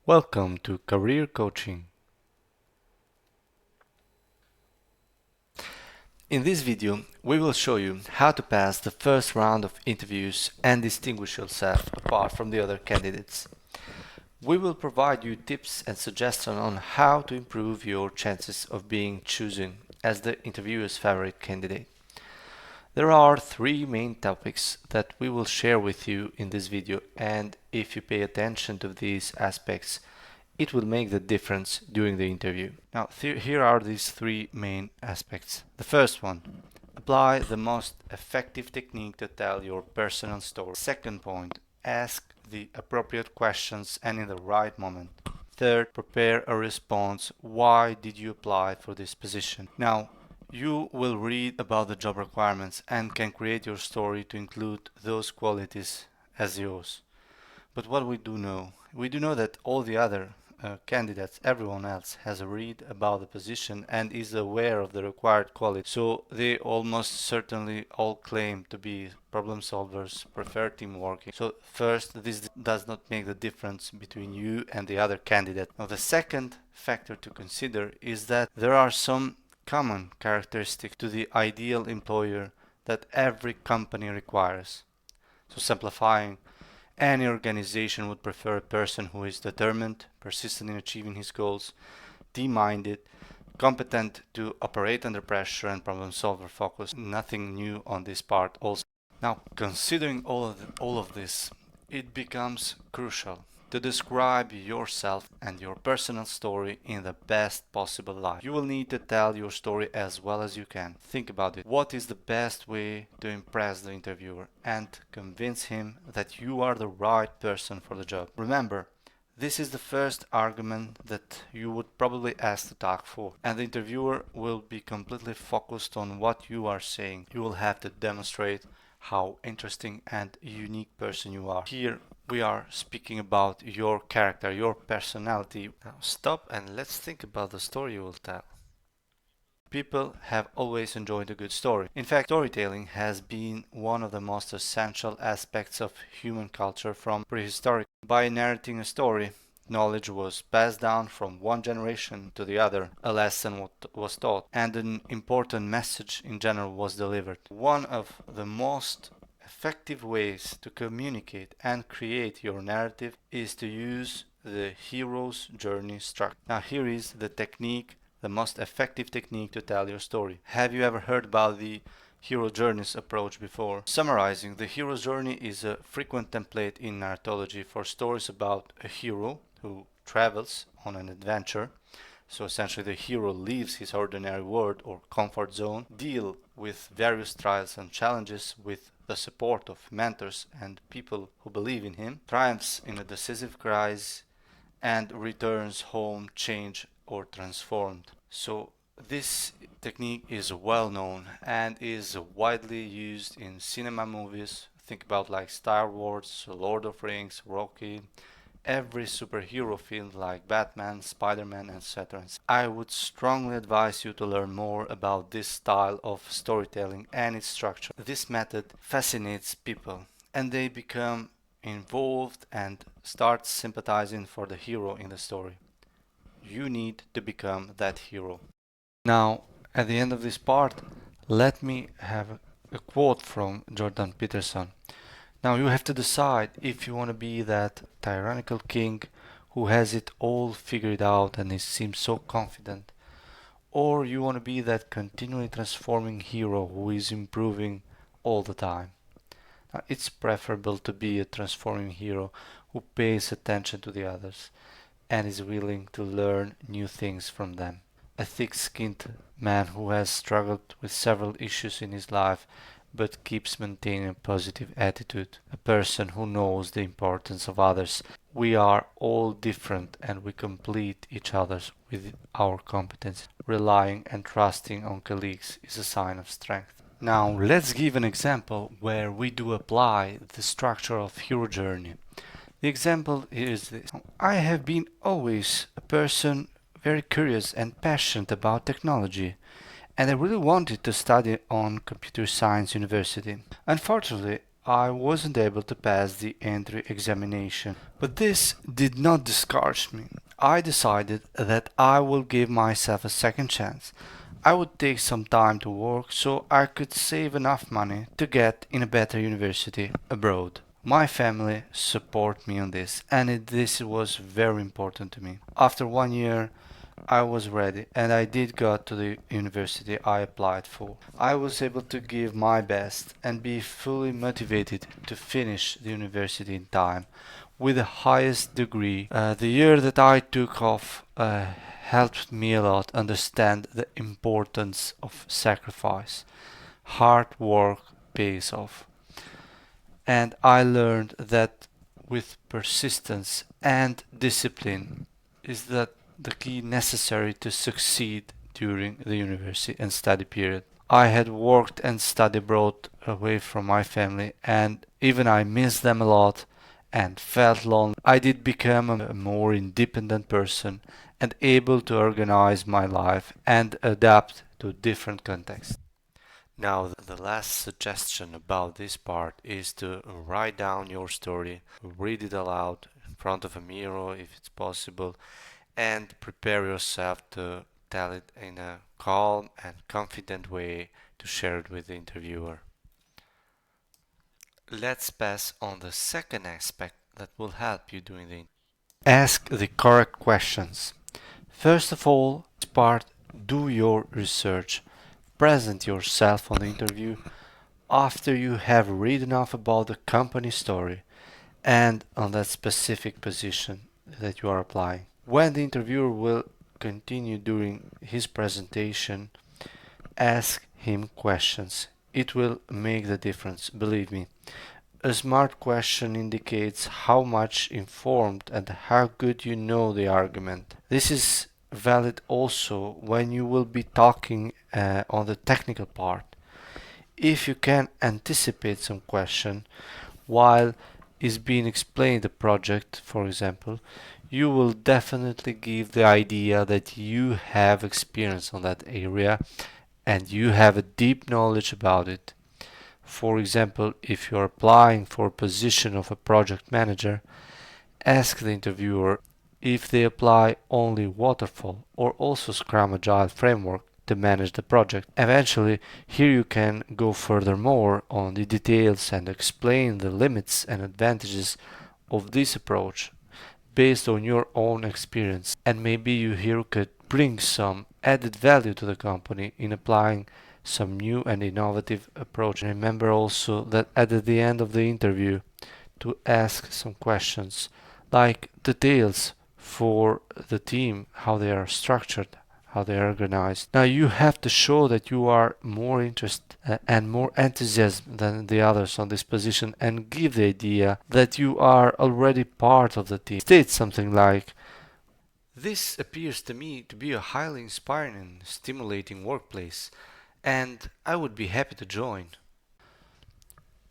Welcome to Career Coaching. In this video, we will show you how to pass the first round of interviews and distinguish yourself apart from the other candidates. We will provide you tips and suggestions on how to improve your chances of being chosen as the interviewer's favorite candidate. There are three main topics that we will share with you in this video, and if you pay attention to these aspects, it will make the difference during the interview. Now, here are these three main aspects. The first one, apply the most effective technique to tell your personal story. Second point, ask the appropriate questions and in the right moment. Third, prepare a response. Why did you apply for this position? Now, you will read about the job requirements and can create your story to include those qualities as yours. But what we do know that all the other candidates, everyone else has a read about the position and is aware of the required quality. So they almost certainly all claim to be problem solvers, prefer team working. So first, this does not make the difference between you and the other candidate. Now the second factor to consider is that there are some common characteristics to the ideal employer that every company requires. So simplifying, any organization would prefer a person who is determined, persistent in achieving his goals, team-minded, competent to operate under pressure and problem-solver focused. Nothing new on this part also. Now, considering all of this, it becomes crucial to describe yourself and your personal story in the best possible light. You will need to tell your story as well as you can. Think about it. What is the best way to impress the interviewer and convince him that you are the right person for the job? Remember, this is the first argument that you would probably ask to talk for, and the interviewer will be completely focused on what you are saying. You will have to demonstrate how interesting and unique person you are. Here we are speaking about your character, your personality. Now stop and let's think about the story you will tell. People have always enjoyed a good story. In fact, storytelling has been one of the most essential aspects of human culture from prehistoric. By narrating a story, knowledge was passed down from one generation to the other, a lesson was taught, and an important message in general was delivered. One of the most effective ways to communicate and create your narrative is to use the hero's journey structure. Now here is the technique, the most effective technique to tell your story. Have you ever heard about the hero journeys approach before? Summarizing, the hero's journey is a frequent template in narratology for stories about a hero who travels on an adventure. So essentially the hero leaves his ordinary world or comfort zone, deal with various trials and challenges with the support of mentors and people who believe in him, triumphs in a decisive crisis, and returns home changed or transformed. So this technique is well known and is widely used in cinema movies. Think about like Star Wars, Lord of Rings, Rocky, every superhero film like Batman, Spider-Man, etc. I would strongly advise you to learn more about this style of storytelling and its structure. This method fascinates people and they become involved and start sympathizing for the hero in the story. You need to become that hero. Now, at the end of this part, let me have a quote from Jordan Peterson. Now you have to decide if you want to be that tyrannical king who has it all figured out and he seems so confident, or you want to be that continually transforming hero who is improving all the time. Now, it's preferable to be a transforming hero who pays attention to the others and is willing to learn new things from them. A thick-skinned man who has struggled with several issues in his life but keeps maintaining a positive attitude. A person who knows the importance of others. We are all different and we complete each other with our competence. Relying and trusting on colleagues is a sign of strength. Now let's give an example where we do apply the structure of hero journey. The example is this. I have been always a person very curious and passionate about technology, and I really wanted to study on computer science university. Unfortunately, I wasn't able to pass the entry examination. But this did not discourage me. I decided that I will give myself a second chance. I would take some time to work so I could save enough money to get in a better university abroad. My family support me on this, and this was very important to me. After 1 year, I was ready and I did go to the university I applied for. I was able to give my best and be fully motivated to finish the university in time with the highest degree. The year that I took off helped me a lot understand the importance of sacrifice. Hard work pays off. And I learned that with persistence and discipline is that the key necessary to succeed during the university and study period. I had worked and studied abroad away from my family, and even I missed them a lot and felt lonely. I did become a more independent person and able to organize my life and adapt to different contexts. Now, the last suggestion about this part is to write down your story, read it aloud in front of a mirror if it's possible, and prepare yourself to tell it in a calm and confident way to share it with the interviewer. Let's pass on the second aspect that will help you doing the interview. Ask the correct questions. First of all, this part, do your research. Present yourself on the interview after you have read enough about the company story and on that specific position that you are applying. When the interviewer will continue during his presentation, ask him questions. It will make the difference, believe me. A smart question indicates how much informed and how good you know the argument. This is valid also when you will be talking on the technical part. If you can anticipate some question while is being explained the project, for example, you will definitely give the idea that you have experience on that area and you have a deep knowledge about it. For example, if you're applying for a position of a project manager, ask the interviewer if they apply only waterfall or also Scrum Agile framework to manage the project. Eventually, here you can go furthermore on the details and explain the limits and advantages of this approach based on your own experience. And maybe you here could bring some added value to the company in applying some new and innovative approach. And remember also that at the end of the interview to ask some questions like details for the team, how they are structured, how they are organized. Now you have to show that you are more interested and more enthusiasm than the others on this position and give the idea that you are already part of the team. State something like, this appears to me to be a highly inspiring and stimulating workplace, and I would be happy to join.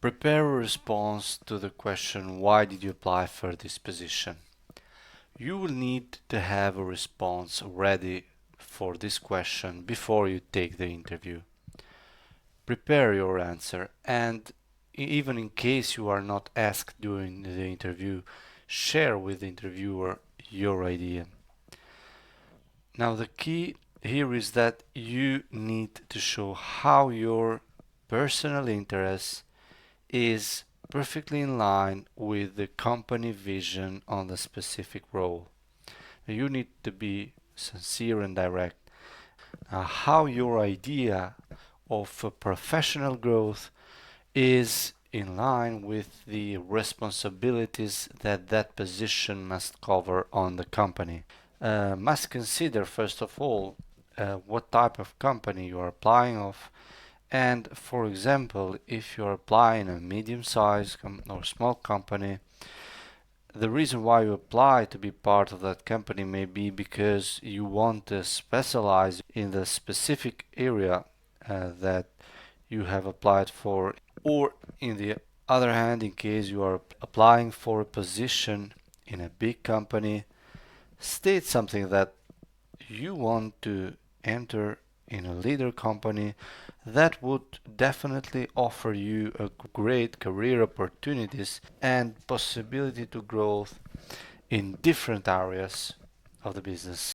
Prepare a response to the question, why did you apply for this position? You will need to have a response ready for this question before you take the interview. Prepare your answer, and even in case you are not asked during the interview, share with the interviewer your idea. Now the key here is that you need to show how your personal interest is perfectly in line with the company vision on the specific role. You need to be sincere and direct. How your idea of professional growth is in line with the responsibilities that that position must cover on the company. Must consider first of all what type of company you are applying of, and for example if you're applying a medium-sized or small company, the reason why you apply to be part of that company may be because you want to specialize in the specific area that you have applied for, or in the other hand, in case you are applying for a position in a big company, state something that you want to enter in a leader company that would definitely offer you a great career opportunities and possibility to growth in different areas of the business.